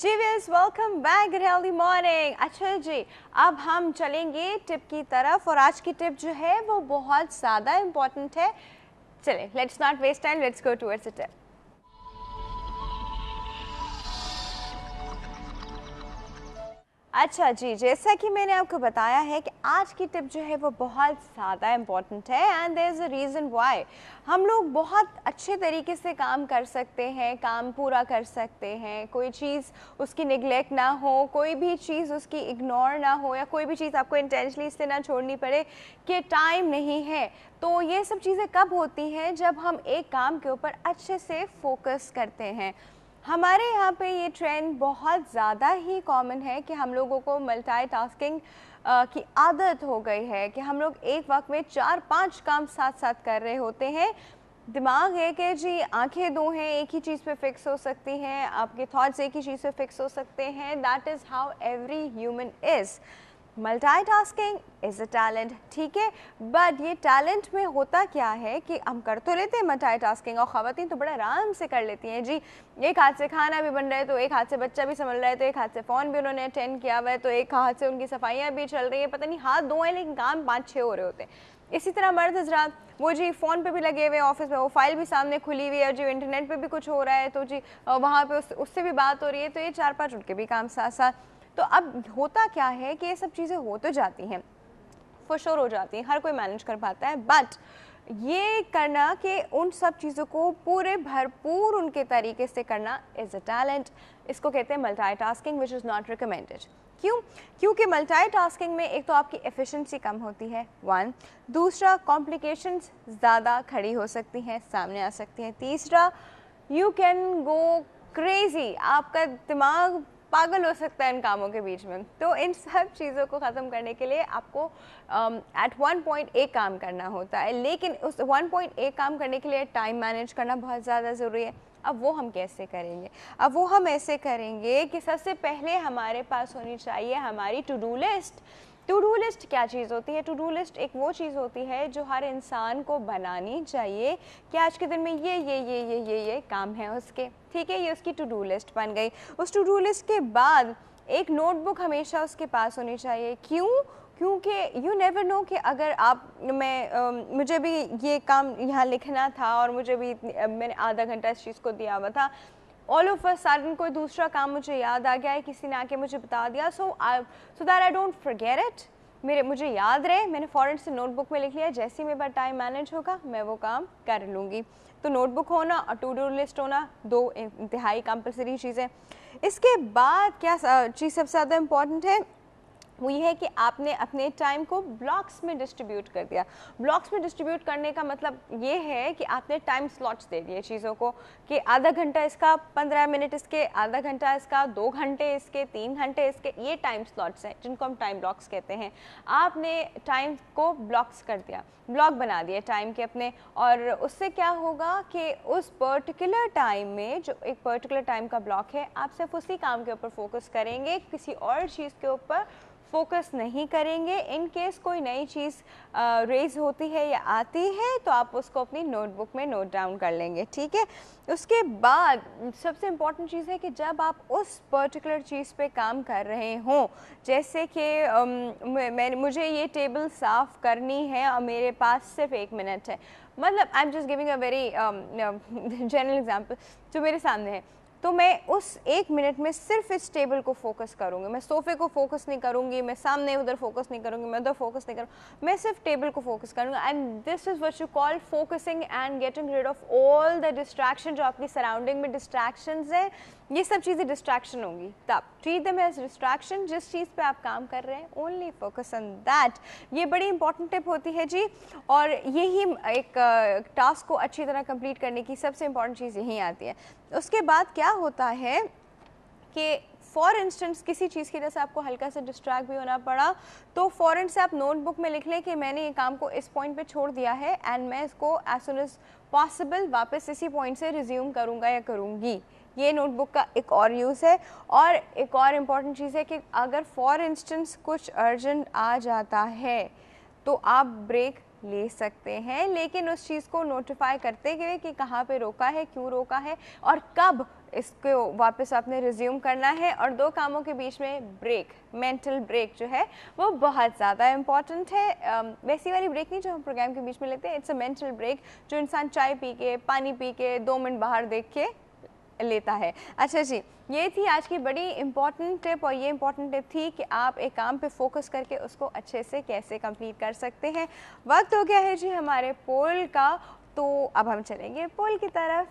जी viewers, welcome back healthy morning. अच्छा जी, अब हम चलेंगे टिप की तरफ और आज की टिप जो है वो बहुत ज़्यादा इम्पॉर्टेंट है। चलें, let's not waste time, let's go towards the tip. अच्छा जी, जैसा कि मैंने आपको बताया है कि आज की टिप जो है वो बहुत ज़्यादा इम्पॉर्टेंट है and there is a reason why. हम लोग बहुत अच्छे तरीके से काम कर सकते हैं, काम पूरा कर सकते हैं, कोई चीज़ उसकी निगलेक्ट ना हो, कोई भी चीज़ उसकी इग्नोर ना हो, या कोई भी चीज़ आपको इंटेंशनली इससे ना छोड़नी पड़े कि टाइम नहीं है। तो ये सब चीज़ें कब होती हैं? जब हम एक काम के ऊपर अच्छे से फोकस करते हैं। हमारे यहाँ पे ये ट्रेंड बहुत ज़्यादा ही कॉमन है कि हम लोगों को मल्टीटास्किंग की आदत हो गई है कि हम लोग एक वक्त में 4-5 काम साथ साथ कर रहे होते हैं। दिमाग एक है जी, आंखें दो हैं, एक ही चीज़ पे फिक्स हो सकती हैं, आपके थॉट्स एक ही चीज़ पे फिक्स हो सकते हैं। That is how every human is. Multitasking is a talent, ठीक है, बट ये टैलेंट में होता क्या है कि हम कर तो लेते हैं मल्टीटास्किंग, और ख़वातीन तो बड़ा आराम से कर लेती हैं जी। एक हाथ से खाना भी बन रहा है तो एक हाथ से बच्चा भी संभल रहा है, तो एक हाथ से फ़ोन भी उन्होंने अटेंड किया हुआ है, तो एक हाथ से उनकी सफाइयाँ भी चल रही हैं, पता नहीं हाथ दो हैं लेकिन काम 5-6 हो रहे होते हैं। इसी तरह मर्द हजरात वो जी फ़ोन पे भी लगे हुए, ऑफिस में वो फाइल भी सामने खुली हुई है, जो इंटरनेट पे भी कुछ हो रहा है तो जी वहाँ पे उससे भी बात हो रही है, तो ये 4-5 उनके भी काम साथ साथ। तो अब होता क्या है कि ये सब चीज़ें हो तो जाती हैं, फॉर श्योर हो जाती हैं, हर कोई मैनेज कर पाता है, बट ये करना कि उन सब चीज़ों को पूरे भरपूर उनके तरीके से करना इज़ अ टैलेंट। इसको कहते हैं multitasking, which is not recommended. क्यों? क्योंकि मल्टीटास्किंग में एक तो आपकी एफिशिएंसी कम होती है, वन, दूसरा कॉम्प्लिकेशंस ज़्यादा खड़ी हो सकती हैं, सामने आ सकती हैं, तीसरा यू कैन गो क्रेजी, आपका दिमाग पागल हो सकता है इन कामों के बीच में। तो इन सब चीज़ों को ख़त्म करने के लिए आपको एट वन पॉइंट एक काम करना होता है, लेकिन उस वन पॉइंट एक काम करने के लिए टाइम मैनेज करना बहुत ज़्यादा ज़रूरी है। अब वो हम कैसे करेंगे? अब वो हम ऐसे करेंगे कि सबसे पहले हमारे पास होनी चाहिए हमारी to do list. To do list क्या चीज़ होती है? टू डू लिस्ट एक वो चीज़ होती है जो हर इंसान को बनानी चाहिए कि आज के दिन में ये काम है उसके, ठीक है, ये उसकी टू डू लिस्ट बन गई। उस टू डू लिस्ट के बाद एक नोटबुक हमेशा उसके पास होनी चाहिए। क्यों? क्योंकि यू नेवर नो कि अगर मुझे भी ये काम यहाँ लिखना था और मुझे भी मैंने आधा घंटा इस चीज़ को दिया हुआ था, ऑल ऑफ अ सडन कोई दूसरा काम मुझे याद आ गया है, किसी ने आके मुझे बता दिया, so that I don't forget it, मुझे याद रहे, मैंने फ़ौरन से नोटबुक में लिख लिया, जैसे ही मेरे पास टाइम मैनेज होगा मैं वो काम कर लूँगी। तो नोटबुक होना और टू डू लिस्ट होना दो इंतहाई कंपलसरी चीज़ें। इसके बाद क्या चीज़ सबसे ज़्यादा इम्पॉर्टेंट है, वो ये है कि आपने अपने टाइम को ब्लॉक्स में डिस्ट्रीब्यूट कर दिया। ब्लॉक्स में डिस्ट्रीब्यूट करने का मतलब ये है कि आपने टाइम स्लॉट्स दे दिए चीज़ों को कि आधा घंटा इसका, 15 मिनट इसके, आधा घंटा इसका, 2 घंटे इसके, 3 घंटे इसके, ये टाइम स्लॉट्स हैं जिनको हम टाइम ब्लॉक्स कहते हैं। आपने टाइम को ब्लॉक्स कर दिया, ब्लॉक बना दिए टाइम के अपने, और उससे क्या होगा कि उस पर्टिकुलर टाइम में जो एक पर्टिकुलर टाइम का ब्लॉक है, आप सिर्फ उसी काम के ऊपर फोकस करेंगे, किसी और चीज़ के ऊपर फोकस नहीं करेंगे। इन केस कोई नई चीज़ रेज होती है या आती है तो आप उसको अपनी नोटबुक में नोट डाउन कर लेंगे, ठीक है। उसके बाद सबसे इम्पॉर्टेंट चीज़ है कि जब आप उस पर्टिकुलर चीज़ पे काम कर रहे हों, जैसे कि मुझे ये टेबल साफ़ करनी है और मेरे पास सिर्फ 1 मिनट है, मतलब I am just giving a very general example जो मेरे सामने है, तो मैं उस 1 मिनट में सिर्फ इस टेबल को फोकस करूँगी, मैं सोफ़े को फोकस नहीं करूँगी, मैं सामने उधर फोकस नहीं करूँगी, मैं उधर फोकस नहीं करूँगी, मैं सिर्फ टेबल को फोकस करूँगी। And this is what you call focusing and getting rid of all the distraction. जो आपकी सराउंडिंग में डिस्ट्रैक्शंस हैं, ये सब चीज़ें डिस्ट्रैक्शन होंगी, तब ट्रीट देम एज डिस्ट्रैक्शन। जिस चीज़ पे आप काम कर रहे हैं ओनली फोकस ऑन दैट। ये बड़ी इंपॉर्टेंट टिप होती है जी, और यही एक टास्क को अच्छी तरह कंप्लीट करने की सबसे इंपॉर्टेंट चीज़ यही आती है। उसके बाद क्या होता है कि फॉर इंस्टेंस किसी चीज़ की वजह से आपको हल्का से डिस्ट्रैक्ट भी होना पड़ा, तो फ़ौरन से आप नोटबुक में लिख लें कि मैंने ये काम को इस पॉइंट पे छोड़ दिया है एंड मैं इसको एज सुन एज पॉसिबल वापस इसी पॉइंट से रिज्यूम करूँगा या करूँगी। ये नोटबुक का एक और यूज़ है। और एक और इम्पॉर्टेंट चीज़ है कि अगर फॉर इंस्टेंस कुछ अर्जेंट आ जाता है तो आप ब्रेक ले सकते हैं, लेकिन उस चीज़ को नोटिफाई करते हुए कि कहाँ पे रोका है, क्यों रोका है और कब इसको वापस आपने रिज्यूम करना है। और दो कामों के बीच में ब्रेक, मेंटल ब्रेक जो है वो बहुत ज़्यादा इम्पॉर्टेंट है। वैसी वाली ब्रेक नहीं जो हम प्रोग्राम के बीच में लेते हैं, इट्स अ मेंटल ब्रेक जो इंसान चाय पी के, पानी पी के, 2 मिनट बाहर देख के लेता है। अच्छा जी, ये थी आज की बड़ी इंपॉर्टेंट टिप, और ये इंपॉर्टेंट टिप थी कि आप एक काम पे फोकस करके उसको अच्छे से कैसे कंप्लीट कर सकते हैं। वक्त हो गया है जी हमारे पोल का, तो अब हम चलेंगे पोल की तरफ।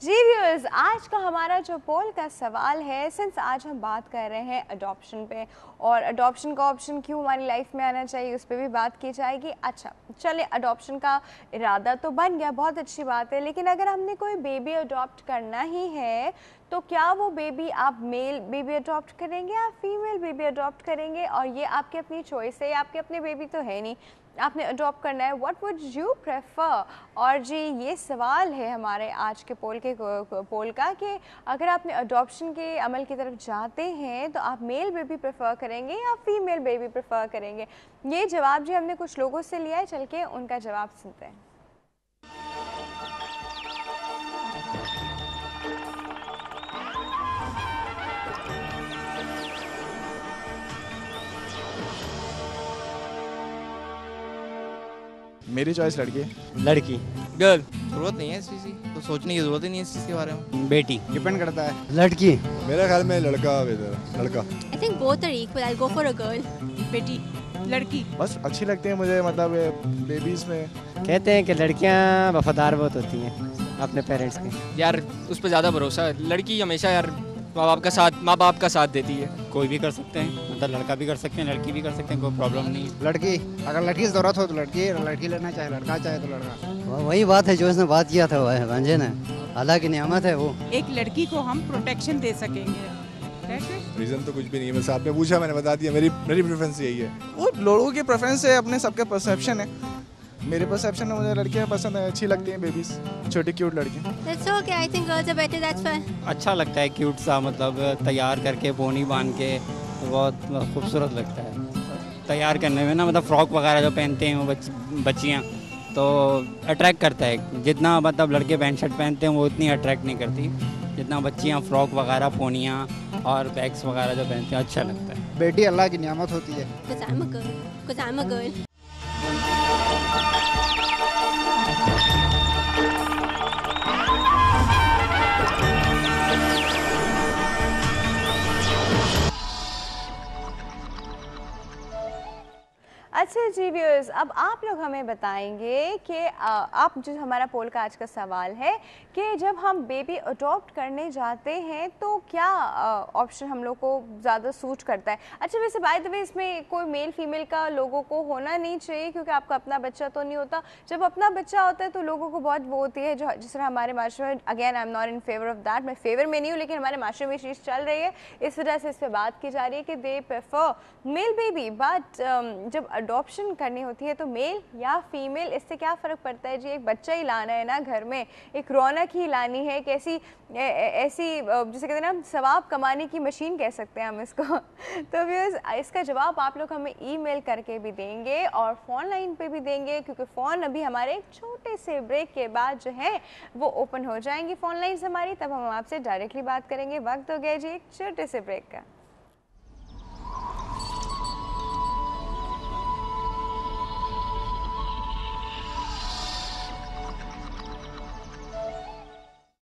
जी व्यूअर्स, आज का हमारा जो पोल का सवाल है, सिंस आज हम बात कर रहे हैं अडॉप्शन पे, और अडॉप्शन का ऑप्शन क्यों हमारी लाइफ में आना चाहिए उस पर भी बात की जाएगी। अच्छा चलिए, अडॉप्शन का इरादा तो बन गया, बहुत अच्छी बात है, लेकिन अगर हमने कोई बेबी अडॉप्ट करना ही है तो क्या वो बेबी आप मेल बेबी अडॉप्ट करेंगे या फीमेल बेबी अडॉप्ट करेंगे? और ये आपकी अपनी चॉइस है, आपके अपने बेबी तो है नहीं, आपने अडॉप्ट करना है, व्हाट वुड यू प्रेफर? और जी ये सवाल है हमारे आज के पोल का कि अगर आपने अडॉप्शन के अमल की तरफ जाते हैं तो आप मेल बेबी प्रेफर करेंगे या फीमेल बेबी प्रेफर करेंगे? ये जवाब जी हमने कुछ लोगों से लिया है, चल के उनका जवाब सुनते हैं। मेरी चॉइस लड़की है। लड़की। गर्ल। जरूरत नहीं है इस चीज़ की, तो सोचने की जरूरत ही नहीं है इस चीज़ के बारे में। बेटी। डिपेंड करता है। लड़की। मेरे ख्याल में लड़का बेहतर। लड़का। I think both are equal. I'll go for a girl. बेटी। लड़की। बस अच्छी लगती है मुझे, मतलब बेबीज में। कहते हैं कि लड़कियां वफादार बहुत होती हैं अपने पेरेंट्स के। यार उस पर ज़्यादा भरोसा है, लड़की हमेशा यार माँ बाप का साथ देती है। कोई भी कर सकते हैं, मतलब लड़का भी कर सकते हैं, लड़की भी कर सकते हैं, कोई प्रॉब्लम नहीं है। लड़की, अगर लड़की की ज़रूरत हो तो लड़की लेना चाहे लड़का चाहे तो लड़का। वही बात है जो इसने बात किया था भांजे ने, अल्लाह की नियामत है वो। एक लड़की को हम प्रोटेक्शन दे सकेंगे। रीज़न तो कुछ भी नहीं है, बस आपने पूछा मैंने बता दिया। मेरी प्रेफरेंस यही है। वो लोगों की प्रेफरेंस है, अपने सबके परसेप्शन है। मेरे परसेप्शन में मुझे लड़कियां पसंद है, अच्छी लगती हैं बेबीज, छोटी क्यूट लड़की। That's okay. I think girls are better. That's fine. अच्छा लगता है, क्यूट सा, मतलब तैयार करके बोनी बांध के बहुत खूबसूरत लगता है तैयार करने में ना, मतलब फ्रॉक वगैरह जो पहनते हैं वो बच्चियाँ, तो अट्रैक्ट करता है। जितना मतलब लड़के पैंट शर्ट पहनते हैं वो उतनी अट्रैक्ट नहीं करती जितना बच्चियाँ फ्रॉक वगैरह, पोनियाँ और बैग्स वगैरह जो पहनते हैं, अच्छा लगता है। बेटी अल्लाह की नियामत होती है। Because I'm a girl. Because I'm a girl. अच्छा जी व्यूअर्स, अब आप लोग हमें बताएंगे कि आप जो हमारा पोल का आज का सवाल है कि जब हम बेबी अडॉप्ट करने जाते हैं तो क्या ऑप्शन हम लोग को ज़्यादा सूट करता है? अच्छा वैसे बाय द वे इसमें कोई मेल फीमेल का लोगों को होना नहीं चाहिए, क्योंकि आपका अपना बच्चा तो नहीं होता। जब अपना बच्चा होता है तो लोगों को बहुत वो होती है, जो जिस तरह हमारे माशरे में, again I am not in favour of that, मैं फेवर में नहीं हूँ, लेकिन हमारे माशरे में चीज़ चल रही है, इस वजह से इस पर बात की जा रही है कि they prefer male baby, but जब अडॉप्शन करनी होती है तो मेल या फीमेल, इससे क्या फ़र्क पड़ता है जी? एक बच्चा ही लाना है ना घर में, एक रौनक ही लानी है, एक ऐसी जैसे कहते हैं ना, सवाब कमाने की मशीन कह सकते हैं हम इसको। तो व्यूअर्स, इसका जवाब आप लोग हमें ईमेल करके भी देंगे और फ़ोन लाइन पे भी देंगे, क्योंकि फ़ोन अभी हमारे एक छोटे से ब्रेक के बाद जो है वो ओपन हो जाएंगी फ़ोन लाइन्स हमारी, तब हम आपसे डायरेक्टली बात करेंगे। वक्त हो गया जी एक छोटे से ब्रेक का।